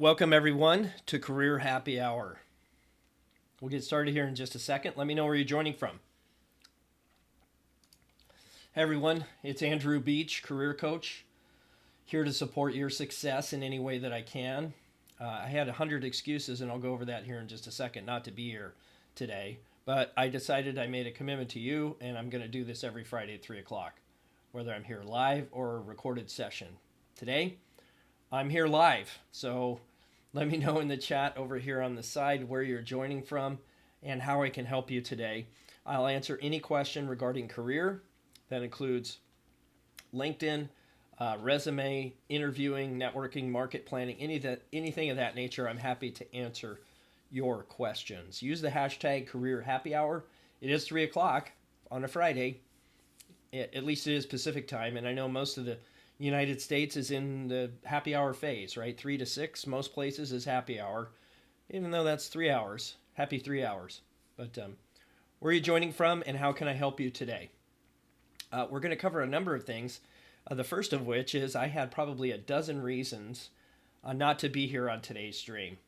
Welcome, everyone, to Career Happy Hour. We'll get started here in just a second. Let me know where you're joining from. Hey, everyone, it's Andrew Beach, career coach, here to support your success in any way that I can. I had 100 excuses, and I'll go over that here in just a second, not to be here today. But I decided I made a commitment to you, and I'm going to do this every Friday at 3 o'clock, whether I'm here live or a recorded session. Today, I'm here live, so let me know in the chat over here on the side where you're joining from and how I can help you today. I'll answer any question regarding career. That includes LinkedIn, resume, interviewing, networking, market planning, anything of that nature. I'm happy to answer your questions. Use the hashtag Career Happy Hour. It is 3 o'clock on a Friday. At least it is Pacific time, and I know most of the United States is in the happy hour phase, right? 3 to 6, most places is happy hour, even though that's 3 hours. Happy 3 hours. But where are you joining from, and how can I help you today? We're going to cover a number of things. The first of which is I had probably a dozen reasons not to be here on today's stream.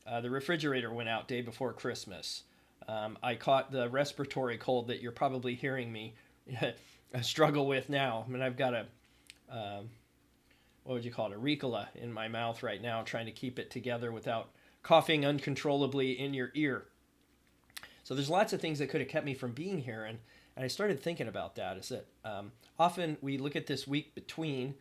The refrigerator went out day before Christmas. I caught the respiratory cold that you're probably hearing me struggle with now. I mean, I've got a what would you call it, a Ricola in my mouth right now, trying to keep it together without coughing uncontrollably in your ear. So there's lots of things that could have kept me from being here, and I started thinking about that. Is that often we look at this week between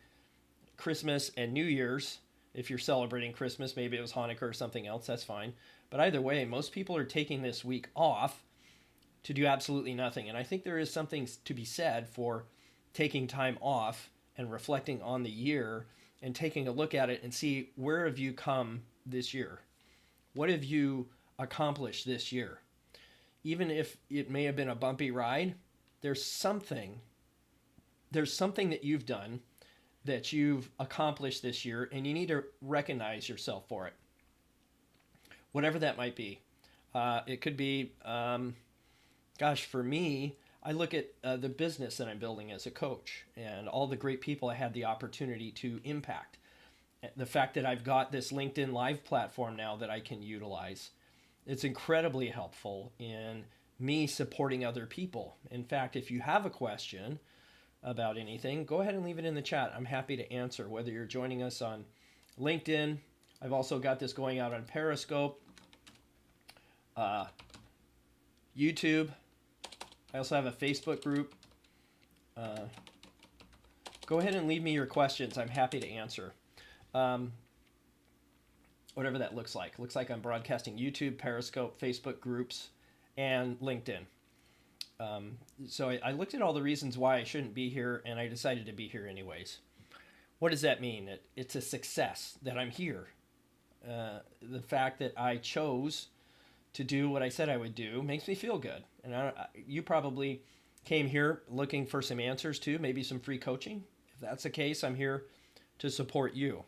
Christmas and New Year's. If you're celebrating Christmas, maybe it was Hanukkah or something else, that's fine. But either way, most people are taking this week off to do absolutely nothing. And I think there is something to be said for taking time off and reflecting on the year and taking a look at it and see, where have you come this year? What have you accomplished this year? Even if it may have been a bumpy ride, there's something that you've done that you've accomplished this year, and you need to recognize yourself for it. Whatever that might be. It could be, for me, I look at the business that I'm building as a coach and all the great people I had the opportunity to impact. The fact that I've got this LinkedIn Live platform now that I can utilize, it's incredibly helpful in me supporting other people. In fact, if you have a question about anything, go ahead and leave it in the chat. I'm happy to answer, whether you're joining us on LinkedIn. I've also got this going out on Periscope, YouTube. I also have a Facebook group. Go ahead and leave me your questions. I'm happy to answer. Whatever that looks like. Looks like I'm broadcasting YouTube, Periscope, Facebook groups, and LinkedIn. So I looked at all the reasons why I shouldn't be here, and I decided to be here anyways. What does that mean? It's a success that I'm here. The fact that I chose to do what I said I would do makes me feel good. And you probably came here looking for some answers too, maybe some free coaching. If that's the case, I'm here to support you.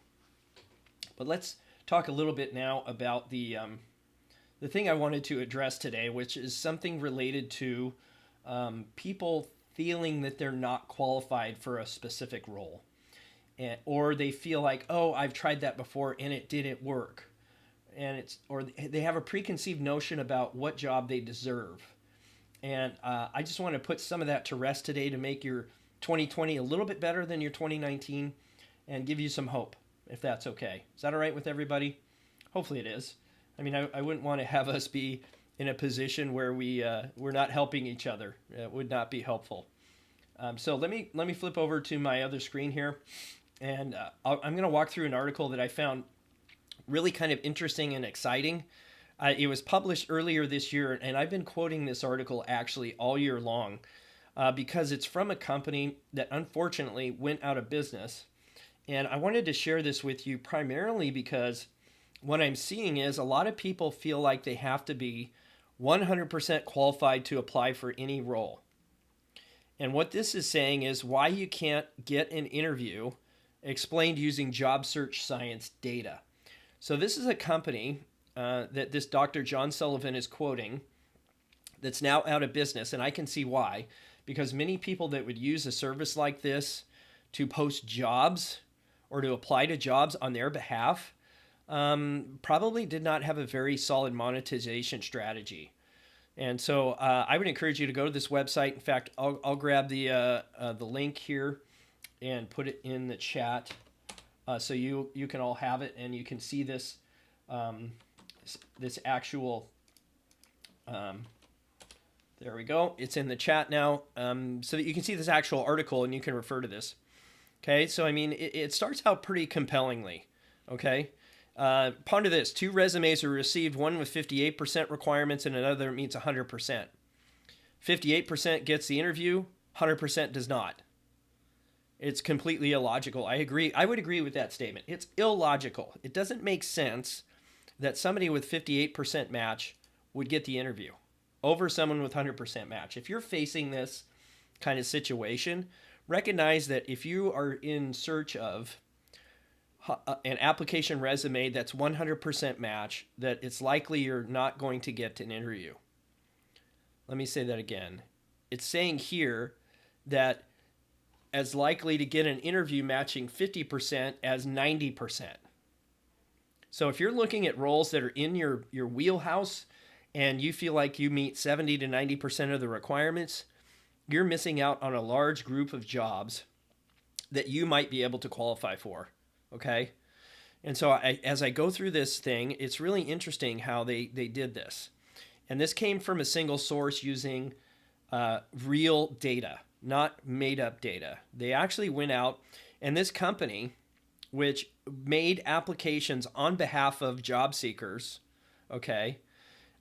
But let's talk a little bit now about the thing I wanted to address today, which is something related to people feeling that they're not qualified for a specific role. Or they feel like, oh, I've tried that before and it didn't work. Or they have a preconceived notion about what job they deserve. And I just want to put some of that to rest today to make your 2020 a little bit better than your 2019 and give you some hope, if that's okay. Is that all right with everybody? Hopefully it is. I mean, I wouldn't want to have us be in a position where we're not helping each other. It would not be helpful. So let me flip over to my other screen here, and I'm going to walk through an article that I found really kind of interesting and exciting. It was published earlier this year, and I've been quoting this article actually all year long because it's from a company that unfortunately went out of business. And I wanted to share this with you primarily because what I'm seeing is a lot of people feel like they have to be 100% qualified to apply for any role. And what this is saying is why you can't get an interview explained using job search science data. So this is a company that this Dr. John Sullivan is quoting that's now out of business, and I can see why. Because many people that would use a service like this to post jobs or to apply to jobs on their behalf probably did not have a very solid monetization strategy. And so I would encourage you to go to this website. In fact, I'll grab the link here and put it in the chat so you can all have it and you can see this this actual. There we go. It's in the chat now, so that you can see this actual article and you can refer to this. Okay, so I mean, it starts out pretty compellingly. Okay. Ponder this. 2 resumes are received, one with 58% requirements and another meets 100%. 58% gets the interview, 100% does not. It's completely illogical. I agree. I would agree with that statement. It's illogical. It doesn't make sense that somebody with 58% match would get the interview over someone with 100% match. If you're facing this kind of situation, recognize that if you are in search of an application resume that's 100% match, that it's likely you're not going to get an interview. Let me say that again. It's saying here that as likely to get an interview matching 50% as 90%. So if you're looking at roles that are in your wheelhouse and you feel like you meet 70 to 90% of the requirements, you're missing out on a large group of jobs that you might be able to qualify for. Okay. And so as I go through this thing, it's really interesting how they did this. And this came from a single source using real data, not made up data. They actually went out, and this company, which made applications on behalf of job seekers, okay,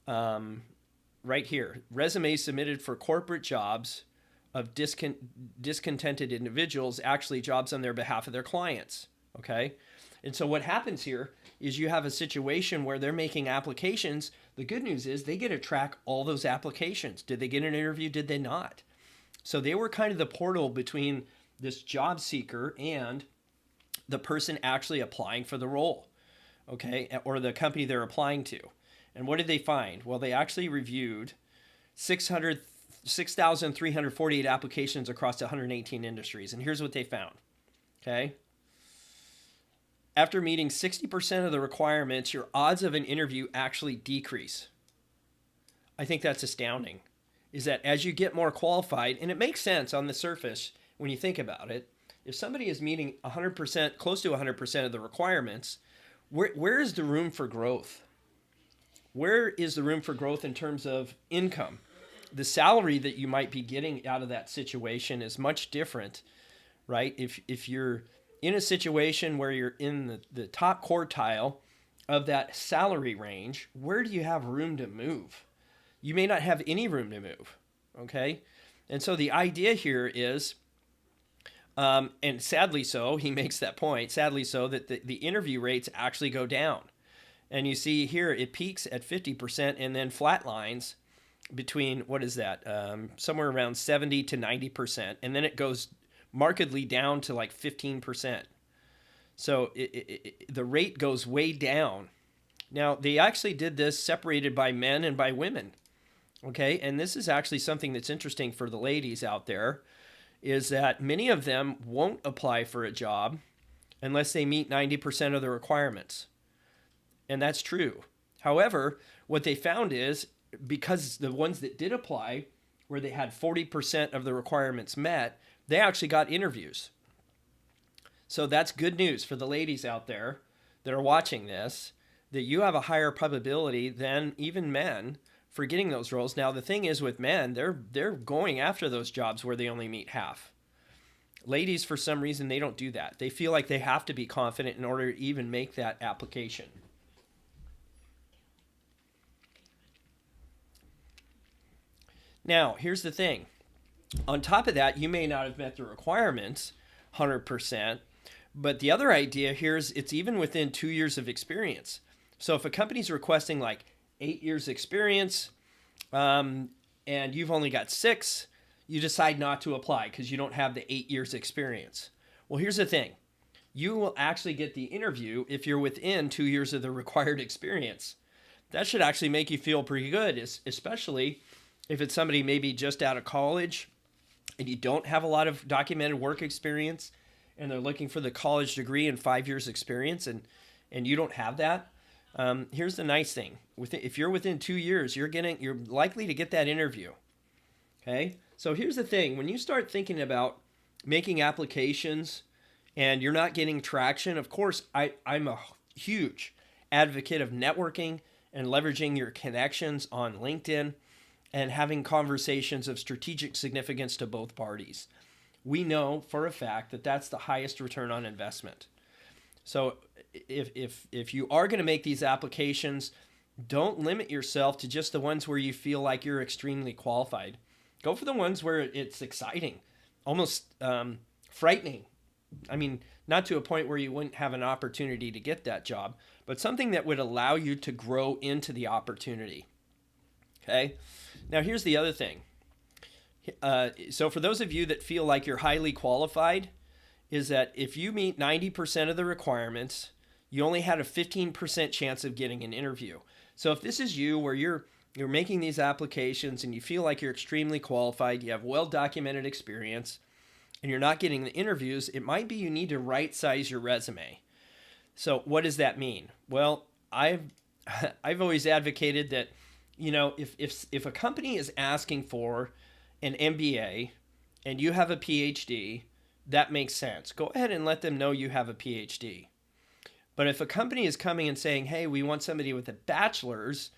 right here, resumes submitted for corporate jobs of discontented individuals, actually jobs on their behalf of their clients. Okay. And so what happens here is you have a situation where they're making applications. The good news is they get to track all those applications. Did they get an interview? Did they not? So they were kind of the portal between this job seeker and the person actually applying for the role, okay, or the company they're applying to. And what did they find? Well, they actually reviewed 6,348 applications across 118 industries. And here's what they found, okay? After meeting 60% of the requirements, your odds of an interview actually decrease. I think that's astounding. Is that as you get more qualified, and it makes sense on the surface when you think about it, if somebody is meeting 100%, close to 100% of the requirements, where is the room for growth? Where is the room for growth in terms of income? The salary that you might be getting out of that situation is much different, right? If you're in a situation where you're in the top quartile of that salary range, where do you have room to move? You may not have any room to move, okay? And so the idea here is, and sadly so, he makes that point, sadly so, that the interview rates actually go down. And you see here, it peaks at 50% and then flatlines between, what is that, somewhere around 70 to 90%. And then it goes markedly down to like 15%. So the rate goes way down. Now, they actually did this separated by men and by women. Okay, and this is actually something that's interesting for the ladies out there, is that many of them won't apply for a job unless they meet 90% of the requirements. And that's true. However, what they found is, because the ones that did apply, where they had 40% of the requirements met, they actually got interviews. So that's good news for the ladies out there that are watching this, that you have a higher probability than even men for getting those roles. Now, the thing is with men, they're going after those jobs where they only meet half. Ladies, for some reason, they don't do that. They feel like they have to be confident in order to even make that application. Now, here's the thing. On top of that, you may not have met the requirements 100%, but the other idea here is it's even within 2 years of experience. So if a company's requesting like 8 years experience, and you've only got 6, you decide not to apply because you don't have the 8 years experience. Well, here's the thing. You will actually get the interview if you're within 2 years of the required experience. That should actually make you feel pretty good, especially if it's somebody maybe just out of college and you don't have a lot of documented work experience and they're looking for the college degree and 5 years experience. And and you don't have that, here's the nice thing: if you're within 2 years, you're likely to get that interview. Okay, so here's the thing: when you start thinking about making applications and you're not getting traction, of course, I'm a huge advocate of networking and leveraging your connections on LinkedIn and having conversations of strategic significance to both parties. We know for a fact that that's the highest return on investment. So if you are going to make these applications, don't limit yourself to just the ones where you feel like you're extremely qualified. Go for the ones where it's exciting, almost frightening. I mean, not to a point where you wouldn't have an opportunity to get that job, but something that would allow you to grow into the opportunity. Okay? Now, here's the other thing. So for those of you that feel like you're highly qualified, is that if you meet 90% of the requirements, you only had a 15% chance of getting an interview. So if this is you, where you're making these applications and you feel like you're extremely qualified, you have well-documented experience, and you're not getting the interviews, it might be you need to right-size your resume. So what does that mean? Well, I've always advocated that, if a company is asking for an MBA and you have a PhD, that makes sense. Go ahead and let them know you have a PhD. But if a company is coming and saying, hey, we want somebody with a bachelor's,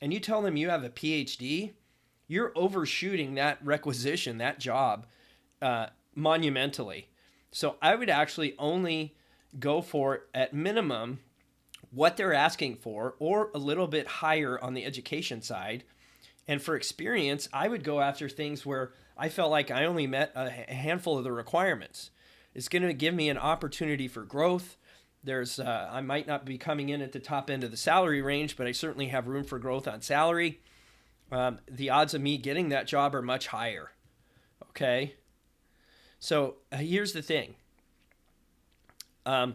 and you tell them you have a PhD, you're overshooting that requisition, that job, monumentally. So I would actually only go for, at minimum, what they're asking for, or a little bit higher on the education side. And for experience, I would go after things where I felt like I only met a handful of the requirements. It's going to give me an opportunity for growth. I might not be coming in at the top end of the salary range, but I certainly have room for growth on salary. The odds of me getting that job are much higher. Okay. So here's the thing. A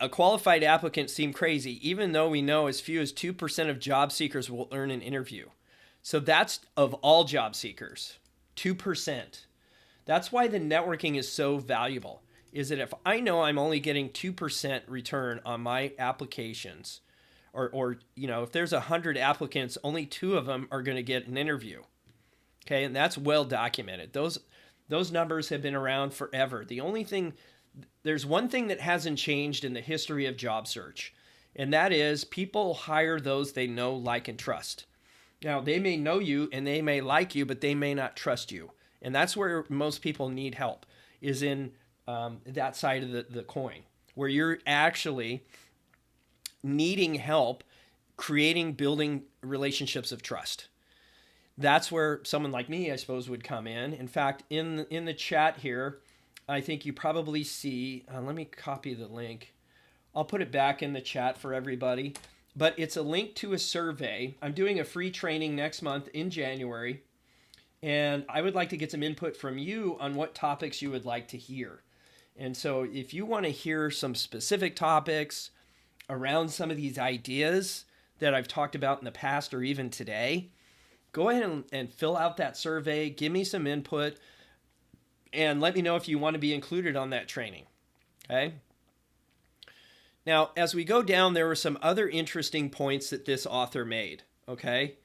qualified applicant seem crazy, even though we know as few as 2% of job seekers will earn an interview. So that's of all job seekers, 2%. That's why the networking is so valuable, is that if I know I'm only getting 2% return on my applications, or if there's 100 applicants, only 2 of them are going to get an interview. Okay, and that's well documented. Those numbers have been around forever. There's one thing that hasn't changed in the history of job search, and that is people hire those they know, like, and trust. Now, they may know you and they may like you, but they may not trust you. And that's where most people need help, is in that side of the coin, where you're actually needing help building relationships of trust. That's where someone like me, I suppose, would come in. In fact, in the chat here, I think you probably see, let me copy the link. I'll put it back in the chat for everybody. But it's a link to a survey. I'm doing a free training next month in January. And I would like to get some input from you on what topics you would like to hear. And so if you want to hear some specific topics around some of these ideas that I've talked about in the past or even today, go ahead and fill out that survey. Give me some input. And let me know if you want to be included on that training. Okay? Now, as we go down, there were some other interesting points that this author made. Okay?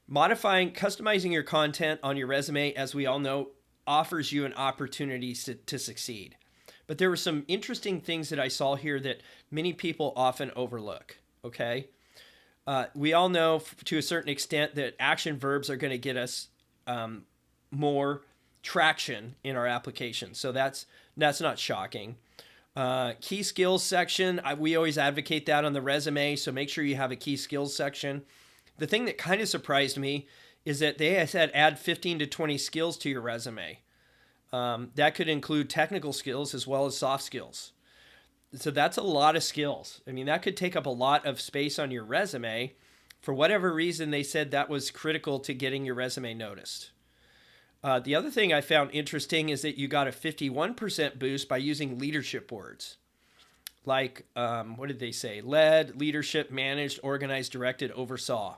Customizing your content on your resume, as we all know, offers you an opportunity to succeed. But there were some interesting things that I saw here that many people often overlook. Okay? We all know to a certain extent that action verbs are going to get us more traction in our application. So that's not shocking. Key skills section, we always advocate that on the resume, so make sure you have a key skills section. The thing that kind of surprised me is that they said add 15 to 20 skills to your resume. That could include technical skills as well as soft skills. So that's a lot of skills. I mean, that could take up a lot of space on your resume. For whatever reason, they said that was critical to getting your resume noticed. The other thing I found interesting is that you got a 51% boost by using leadership words. Like, what did they say? Led, leadership, managed, organized, directed, oversaw.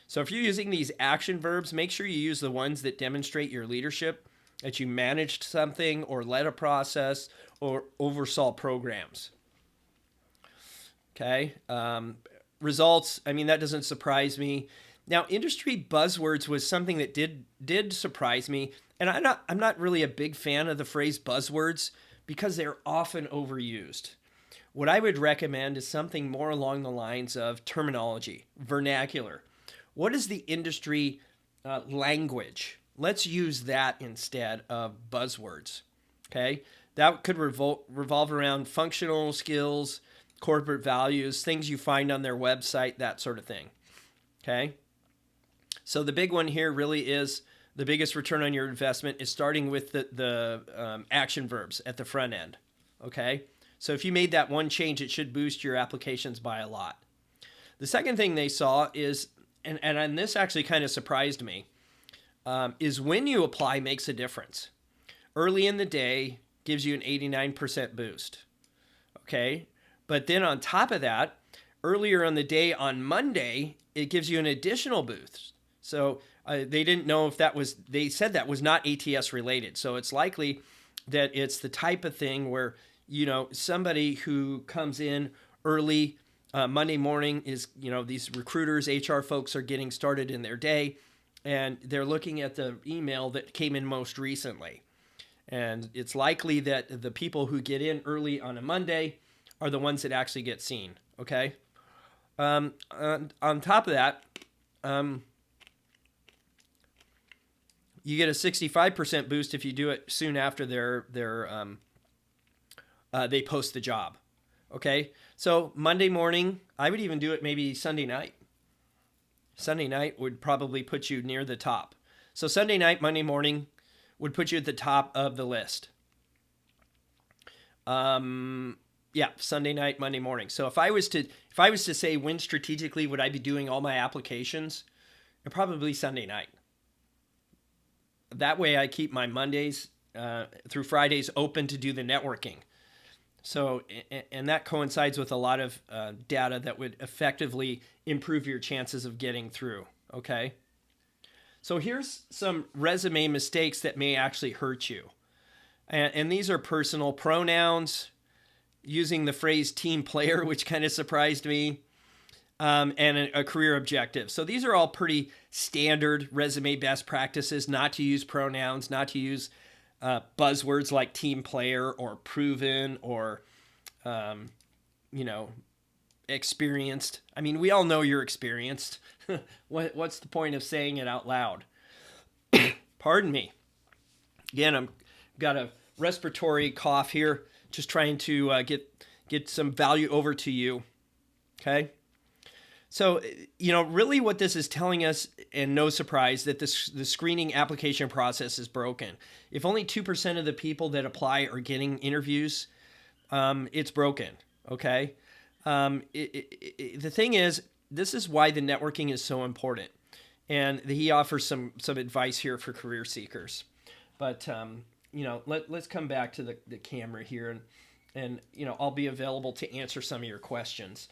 So if you're using these action verbs, make sure you use the ones that demonstrate your leadership, that you managed something or led a process or oversaw programs. Okay. Results, I mean, that doesn't surprise me. Now, industry buzzwords was something that did surprise me, and I'm not really a big fan of the phrase buzzwords because they're often overused. What I would recommend is something more along the lines of terminology, vernacular. What is the industry language? Let's use that instead of buzzwords. Okay, that could revolve around functional skills, corporate values, things you find on their website, that sort of thing. Okay, so the big one here really is the biggest return on your investment is starting with the action verbs at the front end. Okay, so if you made that one change, it should boost your applications by a lot. The second thing they saw is, and this actually kind of surprised me, is when you apply makes a difference. Early in the day gives you an 89% boost. Okay, but then on top of that, earlier on the day on Monday, it gives you an additional boost. So they didn't know if that was, they said that was not ATS related. So it's likely that it's the type of thing where, you know, somebody who comes in early Monday morning is, you know, these recruiters, HR folks are getting started in their day and they're looking at the email that came in most recently. And it's likely that the people who get in early on a Monday are the ones that actually get seen. Okay. On top of that, you get a 65% boost if you do it soon after they post the job. Okay. So Monday morning, I would even do it maybe Sunday night. Sunday night would probably put you near the top. So Sunday night, Monday morning would put you at the top of the list. Yeah, Sunday night, Monday morning. So if I was to say when strategically would I be doing all my applications, probably Sunday night. That way I keep my Mondays through Fridays open to do the networking. So, and that coincides with a lot of data that would effectively improve your chances of getting through. Okay. So here's some resume mistakes that may actually hurt you. And these are personal pronouns, using the phrase team player, which kind of surprised me, and a career objective. So these are all pretty standard resume best practices, not to use pronouns, not to use buzzwords like team player or proven or, experienced. I mean, we all know you're experienced. What's the point of saying it out loud? Pardon me. Again, I've got a respiratory cough here, just trying to get some value over to you. Okay. So, really what this is telling us, and no surprise, that the screening application process is broken. If only 2% of the people that apply are getting interviews, it's broken, okay? The thing is, this is why the networking is so important. And he offers some advice here for career seekers. But, let's come back to the camera here, and I'll be available to answer some of your questions.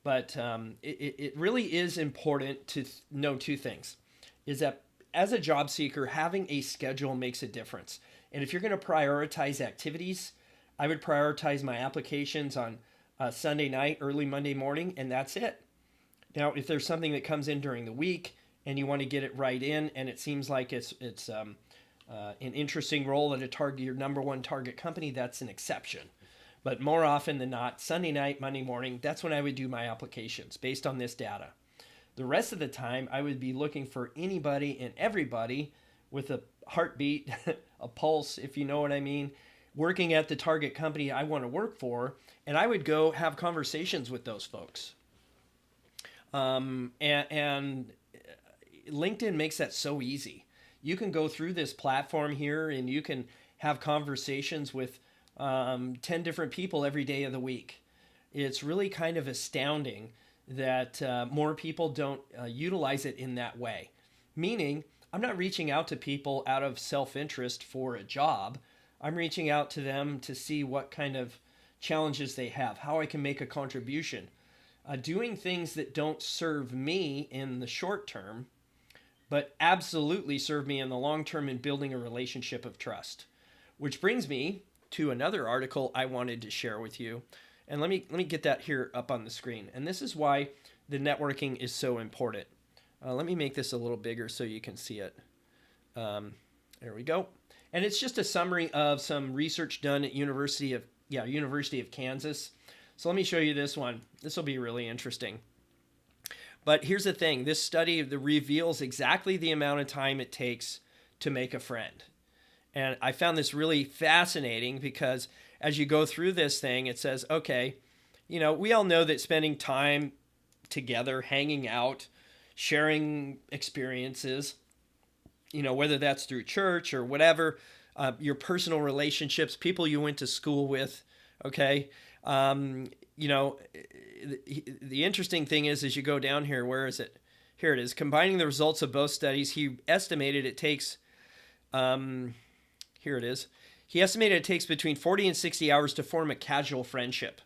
But it really is important to know two things. Is that as a job seeker, having a schedule makes a difference. And if you're going to prioritize activities, I would prioritize my applications on Sunday night, early Monday morning, and that's it. Now, if there's something that comes in during the week and you want to get it right in, and it seems like it's an interesting role at your number one target company, that's an exception. But more often than not, Sunday night, Monday morning, that's when I would do my applications based on this data. The rest of the time, I would be looking for anybody and everybody with a heartbeat, a pulse, if you know what I mean, working at the target company I want to work for, and I would go have conversations with those folks. And LinkedIn makes that so easy. You can go through this platform here and you can have conversations with 10 different people every day of the week. It's really kind of astounding that more people don't utilize it in that way. Meaning, I'm not reaching out to people out of self-interest for a job. I'm reaching out to them to see what kind of challenges they have, how I can make a contribution. Doing things that don't serve me in the short term, but absolutely serve me in the long term in building a relationship of trust. Which brings me to another article I wanted to share with you. And let me get that here up on the screen. And this is why the networking is so important. Let me make this a little bigger so you can see it. There we go. And it's just a summary of some research done at University of Kansas. So let me show you this one. This will be really interesting. But here's the thing. This study reveals exactly the amount of time it takes to make a friend. And I found this really fascinating because as you go through this thing, it says, okay, we all know that spending time together, hanging out, sharing experiences, whether that's through church or whatever, your personal relationships, people you went to school with, okay? The interesting thing is, as you go down here, where is it? Here it is. Combining the results of both studies, he estimated it takes, here it is. He estimated it takes between 40 and 60 hours to form a casual friendship,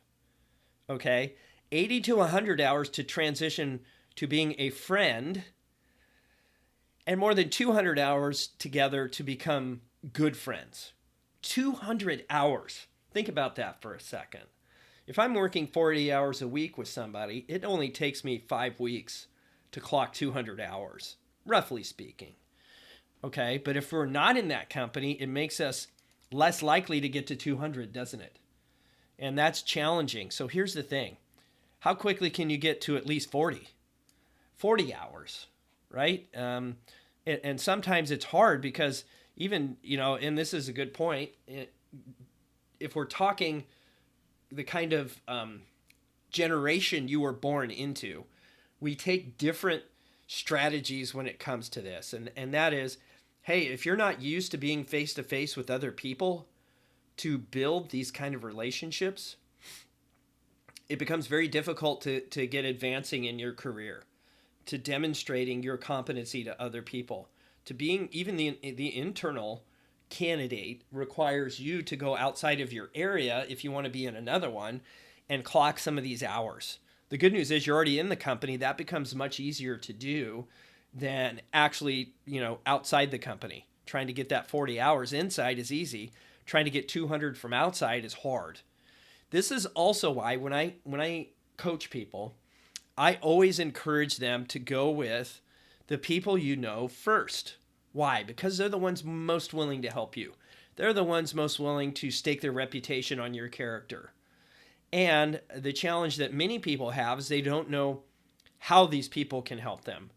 okay? 80 to 100 hours to transition to being a friend, and more than 200 hours together to become good friends. 200 hours. Think about that for a second. If I'm working 40 hours a week with somebody, it only takes me 5 weeks to clock 200 hours, roughly speaking. Okay, but if we're not in that company, it makes us less likely to get to 200, doesn't it? And that's challenging. So here's the thing. How quickly can you get to at least 40? 40 hours, right? And sometimes it's hard because even, and this is a good point, if we're talking the kind of generation you were born into, we take different strategies when it comes to this. And that is, hey, if you're not used to being face-to-face with other people to build these kind of relationships, it becomes very difficult to get advancing in your career, to demonstrating your competency to other people, to being even the internal candidate requires you to go outside of your area if you want to be in another one and clock some of these hours. The good news is you're already in the company. That becomes much easier to do than actually, outside the company. Trying to get that 40 hours inside is easy. Trying to get 200 from outside is hard. This is also why when I coach people, I always encourage them to go with the people you know first. Why? Because they're the ones most willing to help you. They're the ones most willing to stake their reputation on your character. And the challenge that many people have is they don't know how these people can help them.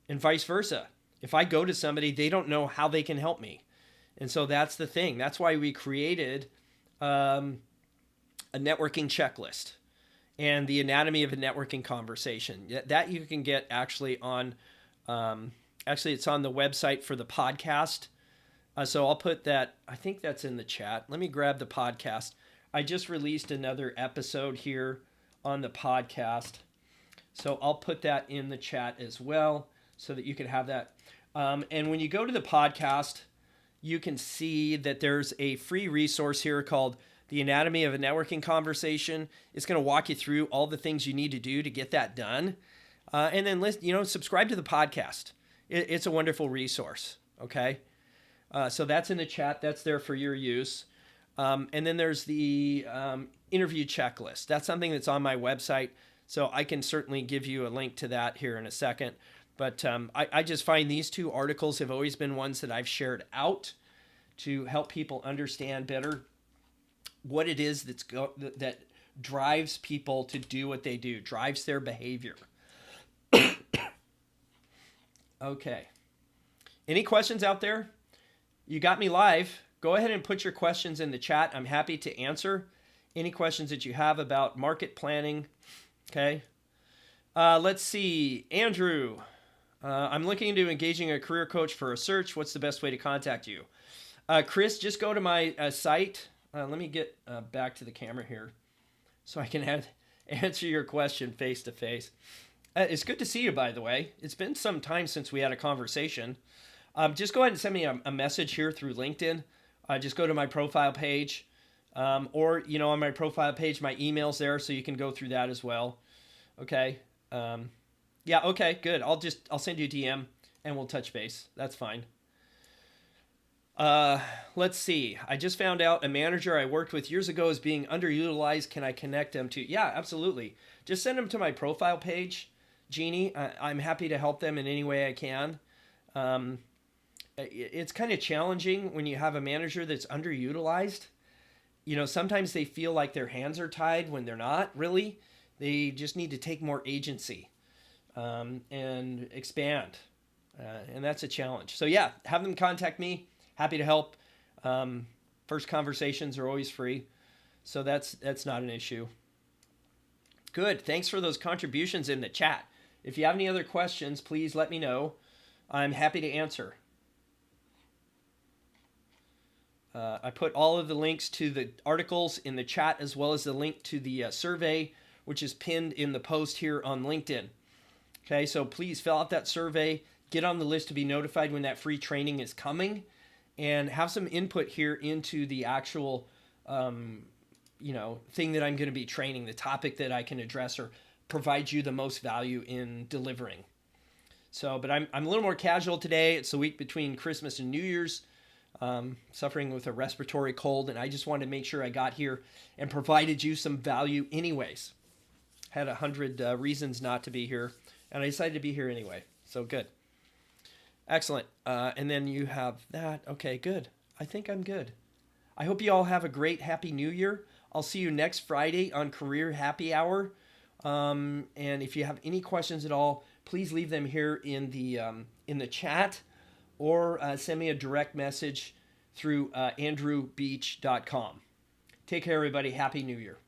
And vice versa. If I go to somebody, they don't know how they can help me. And so that's the thing. That's why we created a networking checklist and the anatomy of a networking conversation. That you can get actually on, it's on the website for the podcast. So I'll put that, I think that's in the chat. Let me grab the podcast. I just released another episode here on the podcast. So I'll put that in the chat as well so that you can have that. And when you go to the podcast, you can see that there's a free resource here called The Anatomy of a Networking Conversation. It's going to walk you through all the things you need to do to get that done. And then, subscribe to the podcast. It's a wonderful resource, okay? So that's in the chat. That's there for your use. And then there's the interview checklist. That's something that's on my website. So I can certainly give you a link to that here in a second. But I just find these two articles have always been ones that I've shared out to help people understand better what it is that drives people to do what they do, drives their behavior. Okay. Any questions out there? You got me live. Go ahead and put your questions in the chat. I'm happy to answer any questions that you have about market planning. Okay. Let's see. Andrew, I'm looking into engaging a career coach for a search. What's the best way to contact you? Chris, just go to my site. Let me get back to the camera here so I can answer your question face to face. It's good to see you, by the way. It's been some time since we had a conversation. Just go ahead and send me a message here through LinkedIn. Just go to my profile page, or on my profile page, my email's there, so you can go through that as well. Okay. Yeah. Okay. Good. I'll send you a DM and we'll touch base. That's fine. Uh, let's see. I just found out a manager I worked with years ago is being underutilized. Can I connect them to? Yeah, absolutely. Just send them to my profile page, Jeannie. I'm happy to help them in any way I can. Um, it's kind of challenging when you have a manager that's underutilized. You know, sometimes they feel like their hands are tied when they're not really. They just need to take more agency and expand. And that's a challenge. So, yeah, have them contact me. Happy to help. Um, First conversations are always free. So that's not an issue. Good. Thanks for those contributions in the chat. If you have any other questions, please let me know. I'm happy to answer. I put all of the links to the articles in the chat, as well as the link to the survey, which is pinned in the post here on LinkedIn. Okay, so please fill out that survey, get on the list to be notified when that free training is coming, and have some input here into the actual thing that I'm going to be training, the topic that I can address or provide you the most value in delivering. So, but I'm a little more casual today. It's the week between Christmas and New Year's. Suffering with a respiratory cold, and I just wanted to make sure I got here and provided you some value anyways. Had 100 reasons not to be here, and I decided to be here anyway. So good. Excellent. And then you have that. Okay, good. I think I'm good. I hope you all have a great Happy New Year. I'll see you next Friday on Career Happy Hour. And if you have any questions at all, please leave them here in the chat, or send me a direct message through andrewbeach.com. Take care, everybody. Happy New Year.